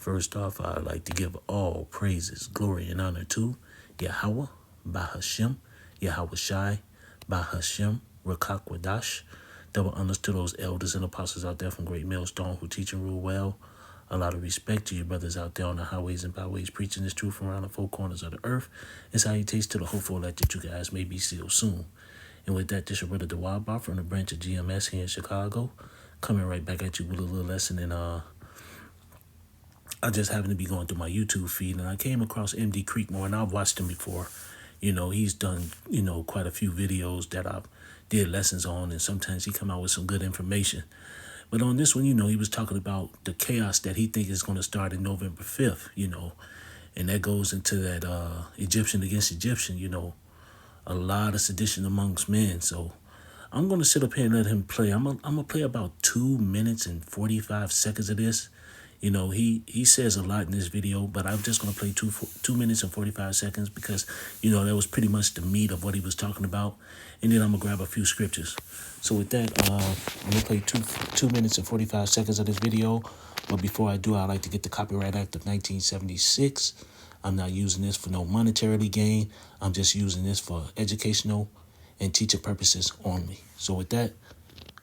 First off, I'd like to give all praises, glory, and honor to Yahweh, Bahashem, Yahweh Shai, Bahashem, Rakakwadash. Double honors to those elders and apostles out there from Great Millstone who teach and rule well. A lot of respect to you brothers out there on the highways and byways preaching this truth from around the four corners of the earth. And salutations to the hopeful elect that you guys may be sealed soon. And with that, this is your brother Dewaba from the branch of GMS here in Chicago. Coming right back at you with a little lesson in I just happened to be going through my YouTube feed and I came across MD Creekmore, and I've watched him before. You know, he's done, quite a few videos that I've did lessons on, and sometimes he come out with some good information. But on this one, he was talking about the chaos that he thinks is going to start in November 5th, and that goes into that Egyptian against Egyptian, a lot of sedition amongst men. So I'm going to sit up here and let him play. I'm gonna play about 2 minutes and 45 seconds of this. He says a lot in this video, but I'm just going to play 2 minutes and 45 seconds because, that was pretty much the meat of what he was talking about. And then I'm going to grab a few scriptures. So with that, I'm going to play 2 minutes and 45 seconds of this video. But before I do, I'd like to get the Copyright Act of 1976. I'm not using this for no monetary gain. I'm just using this for educational and teaching purposes only. So with that,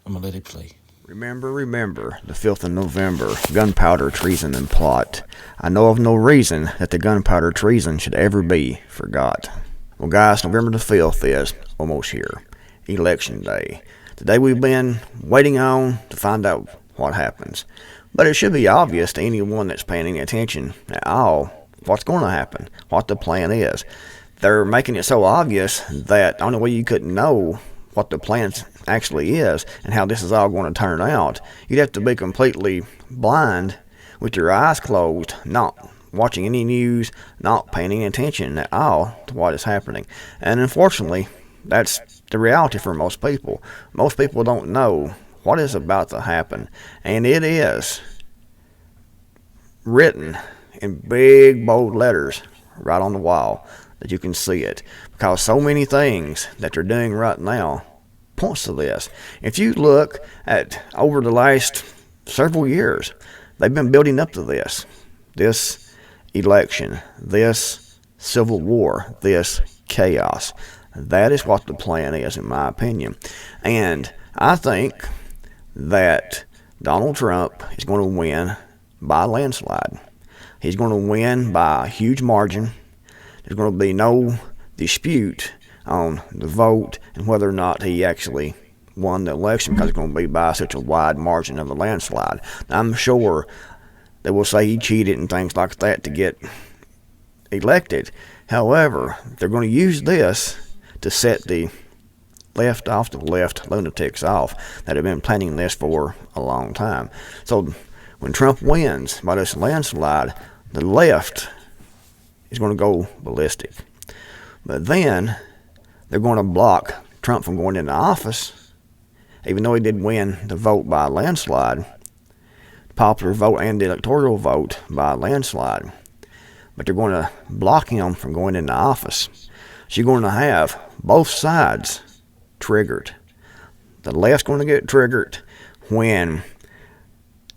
I'm going to let it play. Remember, the 5th of November, gunpowder, treason, and plot. I know of no reason that the gunpowder treason should ever be forgot. Well, guys, November the 5th is almost here. Election Day. The day we've been waiting on to find out what happens. But it should be obvious to anyone that's paying any attention at all what's going to happen, what the plan is. They're making it so obvious that the only way you couldn't know what the plan actually is and how this is all going to turn out, you'd have to be completely blind with your eyes closed, not watching any news, not paying any attention at all to what is happening. And unfortunately, that's the reality for most people. Most people don't know what is about to happen, and it is written in big bold letters right on the wall that you can see it, because so many things that they're doing right now points to this. If you look at over the last several years, they've been building up to this election, this civil war, this chaos. That is what the plan is, in my opinion. And I think that Donald Trump is going to win by a landslide. He's going to win by a huge margin. There's going to be no dispute on the vote and whether or not he actually won the election, because it's going to be by such a wide margin of a landslide. I'm sure they will say he cheated and things like that to get elected. However, they're going to use this to set the left lunatics off that have been planning this for a long time. So when Trump wins by this landslide, the left is going to go ballistic. But then they're going to block Trump from going into office, even though he did win the vote by a landslide, the popular vote and the electoral vote by a landslide. But they're going to block him from going into office. So you're going to have both sides triggered. The left's going to get triggered when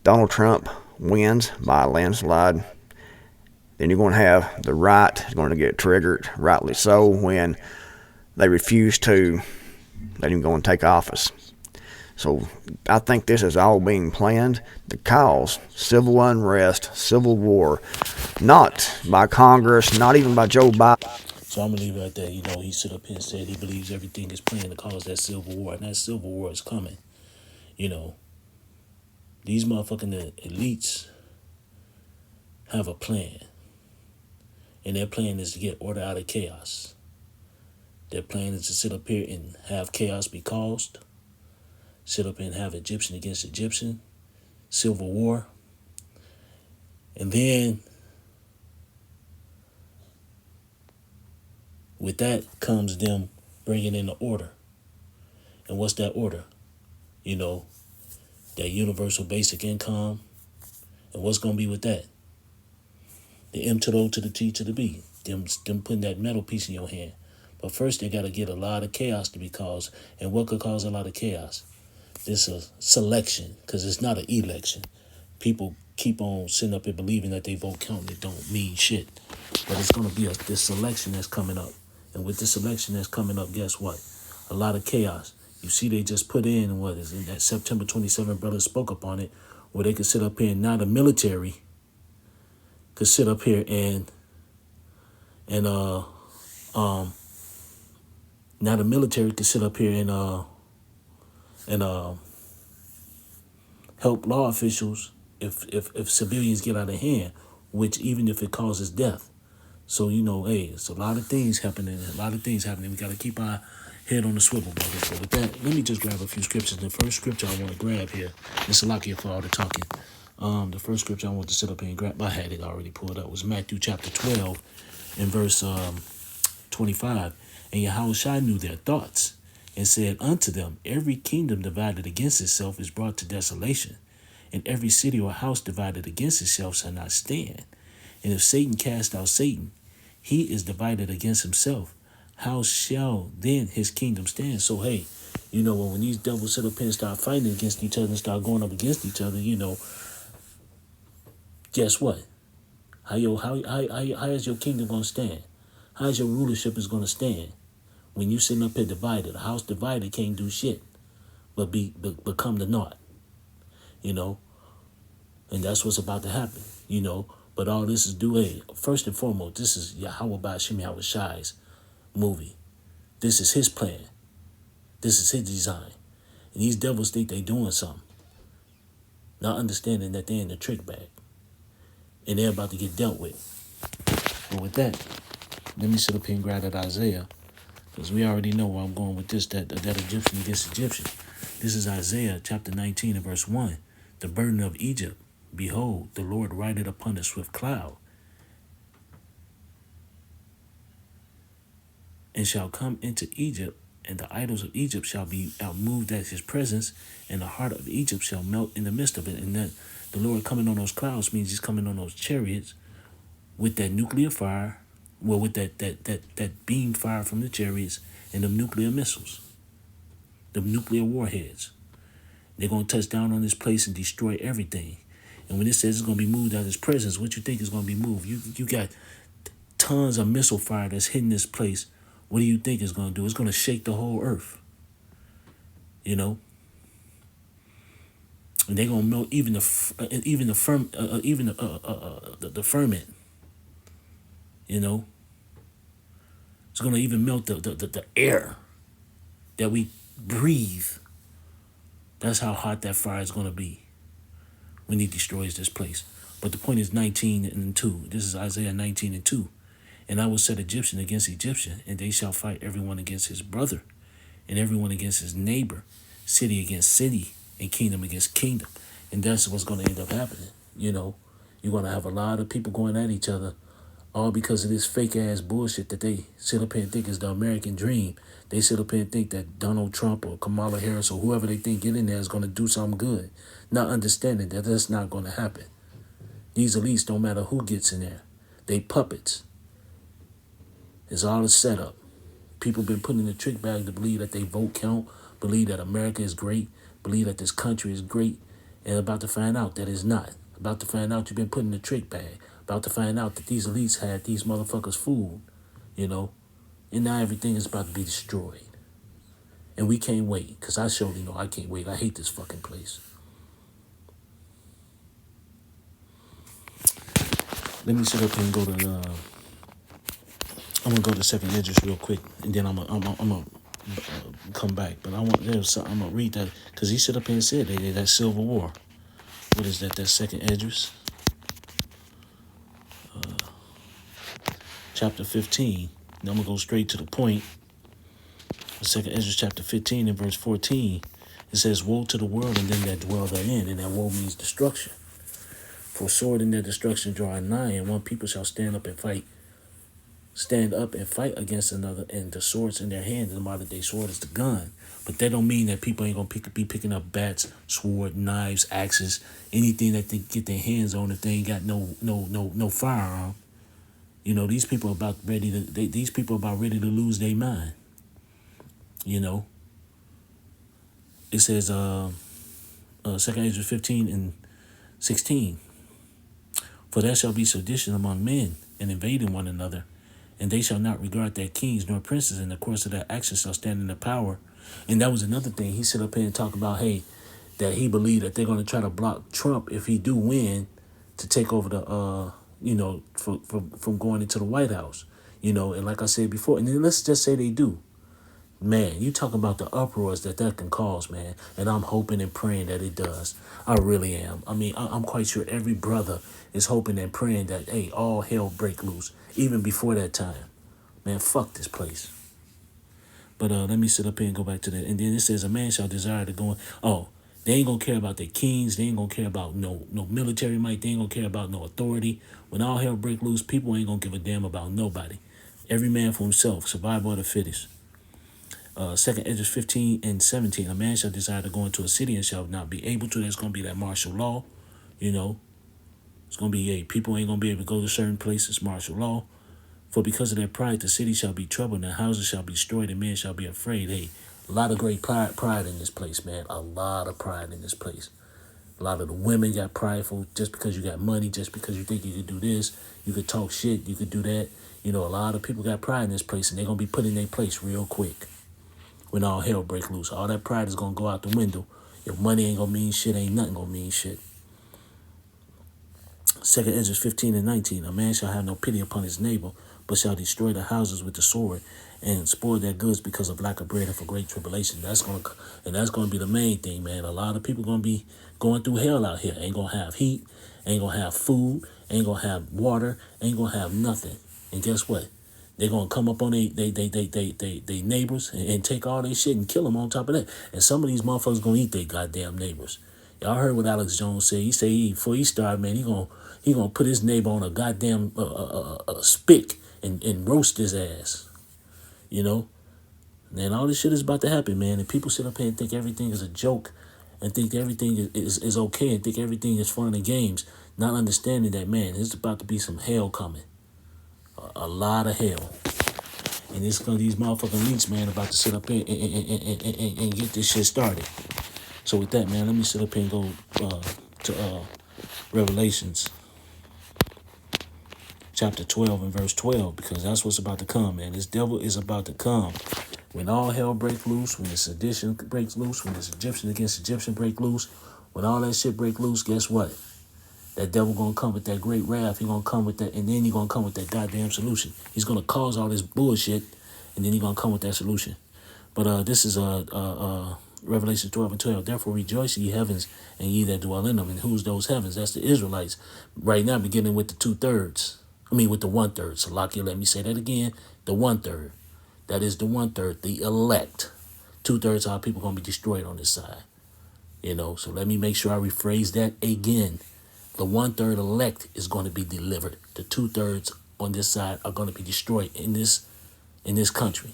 Donald Trump wins by a landslide. Then you're going to have the right is going to get triggered, rightly so, when they refuse to let him go and take office. So I think this is all being planned to cause civil unrest, civil war, not by Congress, not even by Joe Biden. So I'm going to leave it right there. He stood up here and said he believes everything is planned to cause that civil war, and that civil war is coming. These motherfucking elites have a plan. And their plan is to get order out of chaos. Their plan is to sit up here and have chaos be caused. Sit up here and have Egyptian against Egyptian. Civil war. And then with that comes them bringing in the order. And what's that order? That universal basic income. And what's going to be with that? The M to the O to the T to the B. Them putting that metal piece in your hand. But first they got to get a lot of chaos to be caused. And what could cause a lot of chaos? This is selection, because it's not an election. People keep on sitting up and believing that they vote count. It don't mean shit. But it's gonna be this election that's coming up, and with this election that's coming up, guess what? A lot of chaos. You see, they just put in what is it, that September 27th brothers spoke upon it, where they could sit up here and now the military could sit up here and now the military could sit up here and help law officials if civilians get out of hand, which even if it causes death. So, you know, hey, it's a lot of things happening. We got to keep our head on the swivel, brothers. So with that, let me just grab a few scriptures. The first scripture I want to grab here, and Salakia for all the talking. The first scripture I want to sit up here and grab, I had it already pulled up, was Matthew chapter 12 and verse 25. And Yahushua knew their thoughts and said unto them, every kingdom divided against itself is brought to desolation, and every city or house divided against itself shall not stand. And if Satan cast out Satan, he is divided against himself. How shall then his kingdom stand? So, hey, you know, when these devils sit up here and start fighting against each other and start going up against each other, you know, guess what? How is your kingdom going to stand? How is your rulership is going to stand? When you sitting up here divided, a house divided can't do shit but become the naught, you know? And that's what's about to happen, you know? But all this is due, first and foremost, this is Yahweh Ba'ashim Yahushai's movie. This is his plan. This is his design. And these devils think they doing something, not understanding that they're in the trick bag. And they're about to get dealt with. But with that, let me sit up here and grab that Isaiah, because we already know where I'm going with this, that Egyptian against Egyptian. This is Isaiah chapter 19 and verse 1. The burden of Egypt. Behold, the Lord rideth upon a swift cloud, and shall come into Egypt, and the idols of Egypt shall be outmoved at his presence, and the heart of Egypt shall melt in the midst of it. And that the Lord coming on those clouds means he's coming on those chariots with that nuclear fire, well, with that beam fire from the chariots and the nuclear missiles, the nuclear warheads. They're going to touch down on this place and destroy everything. And when it says it's going to be moved out of his presence, what you think is going to be moved? You got tons of missile fire that's hitting this place. What do you think it's going to do? It's going to shake the whole earth. You know? And they're going to melt even the ferment. You know? It's going to even melt the air that we breathe. That's how hot that fire is going to be when he destroys this place. But the point is 19 and 2. This is Isaiah 19 and 2. And I will set Egyptian against Egyptian, and they shall fight everyone against his brother, and everyone against his neighbor, city against city, and kingdom against kingdom. And that's what's going to end up happening. You know, you're going to have a lot of people going at each other, all because of this fake-ass bullshit that they sit up here and think is the American dream. They sit up here and think that Donald Trump or Kamala Harris or whoever they think get in there is going to do something good, not understanding that that's not going to happen. These elites, don't matter who gets in there. They puppets. It's all a setup. People been put in the trick bag to believe that they vote count, believe that America is great, believe that this country is great, and about to find out that it's not. About to find out you've been put in the trick bag. About to find out that these elites had these motherfuckers fooled, you know, and now everything is about to be destroyed. And we can't wait, because I surely know I can't wait. I hate this fucking place. Let me sit up here and go to I'm gonna go to Second Esdras real quick, and then I'm gonna come back. But I'm gonna read that because he sit up here and said that Civil War. What is that? That's Second Esdras, chapter 15. Now I'm gonna go straight to the point. Second Esdras chapter 15 and verse 14. It says, "Woe to the world and them that dwell therein," and that woe means destruction. For sword in their destruction drawing nigh, and one people shall stand up and fight against another, and the swords in their hands. In the modern day sword is the gun. But that don't mean that people ain't gonna be picking up bats, sword, knives, axes, anything that they get their hands on if they ain't got no firearm. You know, these people are about ready to lose their mind. You know. It says 2 Esdras 15 and 16. For there shall be sedition among men, and invading one another, and they shall not regard their kings nor princes, and the course of their actions shall stand in their power. And that was another thing. He sit up here and talk about, hey, that he believed that they're going to try to block Trump if he do win to take over the, from going into the White House. And like I said before, and then let's just say they do. Man, you talk about the uproars that can cause, man. And I'm hoping and praying that it does. I really am. I mean, I'm quite sure every brother is hoping and praying that, hey, all hell break loose, even before that time. Man, fuck this place. But let me sit up here and go back to that. And then it says, a man shall desire to go in. Oh, they ain't going to care about their kings. They ain't going to care about no military might. They ain't going to care about no authority. When all hell break loose, people ain't going to give a damn about nobody. Every man for himself. Survival of the fittest. 2 Esdras 15 and 17. A man shall desire to go into a city and shall not be able to. That's going to be that martial law. It's going to be, hey, people ain't going to be able to go to certain places. Martial law. For because of their pride, the city shall be troubled, and the houses shall be destroyed, and men shall be afraid. Hey, a lot of great pride in this place, man. A lot of pride in this place. A lot of the women got prideful just because you got money, just because you think you could do this, you could talk shit, you could do that. A lot of people got pride in this place, and they're going to be put in their place real quick. When all hell break loose, all that pride is going to go out the window. If money ain't going to mean shit, ain't nothing going to mean shit. 2 Esdras 15 and 19. A man shall have no pity upon his neighbor, but shall destroy the houses with the sword and spoil their goods because of lack of bread and for great tribulation. That's going to be the main thing, man. A lot of people going to be going through hell out here. Ain't going to have heat, ain't going to have food, ain't going to have water, ain't going to have nothing. And guess what? They're going to come up on they neighbors and take all their shit and kill them on top of that. And some of these motherfuckers going to eat their goddamn neighbors. Y'all heard what Alex Jones said. He said before he started, man, he gonna put his neighbor on a goddamn spit and roast his ass. And all this shit is about to happen, man. And people sit up here and think everything is a joke and think everything is okay and think everything is fun and games, not understanding that, man, there's about to be some hell coming. A lot of hell. And these motherfucking leaks, man, about to sit up here and get this shit started. So with that, man, let me sit up here and go to Revelations chapter 12 and verse 12, because that's what's about to come, man. This devil is about to come. When all hell breaks loose, when the sedition breaks loose, when this Egyptian against Egyptian break loose, when all that shit break loose, guess what? That devil gonna come with that great wrath. He gonna come with that, and then he gonna come with that goddamn solution. He's gonna cause all this bullshit, and then he gonna come with that solution. But this is Revelation 12 and 12. Therefore rejoice, ye heavens, and ye that dwell in them. And who's those heavens? That's the Israelites. Right now, beginning with the 2/3. With the 1/3. So Lakia, let me say that again. The 1/3. That is the 1/3, the elect. 2/3 are people gonna be destroyed on this side. So let me make sure I rephrase that again. The 1/3 elect is going to be delivered. The 2/3 on this side are going to be destroyed in this country.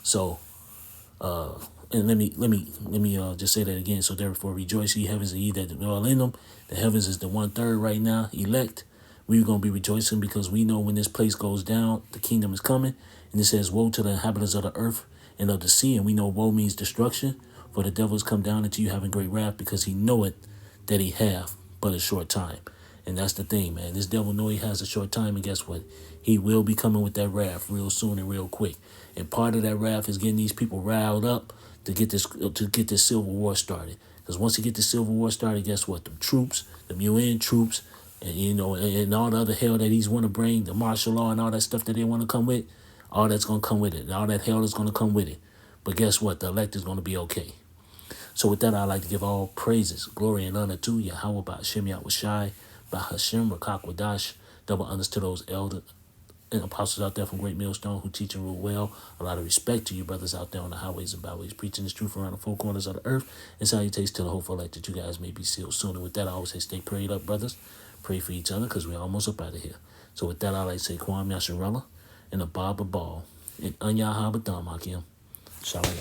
So, and let me just say that again. So therefore, rejoice, ye heavens, and ye that dwell in them. The heavens is the 1/3 right now, elect. We're going to be rejoicing because we know when this place goes down, the kingdom is coming. And it says, woe to the inhabitants of the earth and of the sea. And we know woe means destruction. For the devil has come down into you having great wrath, because he knoweth that he hath but a short time. And that's the thing, man. This devil know he has a short time, and guess what? He will be coming with that wrath real soon and real quick. And part of that wrath is getting these people riled up to get this civil war started. Because once you get the civil war started, guess what? The troops, the UN troops, and and all the other hell that he's want to bring, the martial law and all that stuff that they want to come with, all that's going to come with it. And all that hell is going to come with it. But guess what? The elect is going to be okay. So with that, I'd like to give all praises, glory, and honor to Yahweh, Ba'ashem Yahushai, Bahashem, Rakak Wadash, double honors to those elders and apostles out there from Great Millstone who teach and rule well. A lot of respect to you brothers out there on the highways and byways, preaching this truth around the four corners of the earth, and salutations to the hopeful elect that you guys may be sealed soon. And with that, I always say stay prayed up, brothers. Pray for each other, because we're almost up out of here. So with that, I like to say Kwam Yasharella and a Baba Ball and Anya Habadam Hakim. Shalom.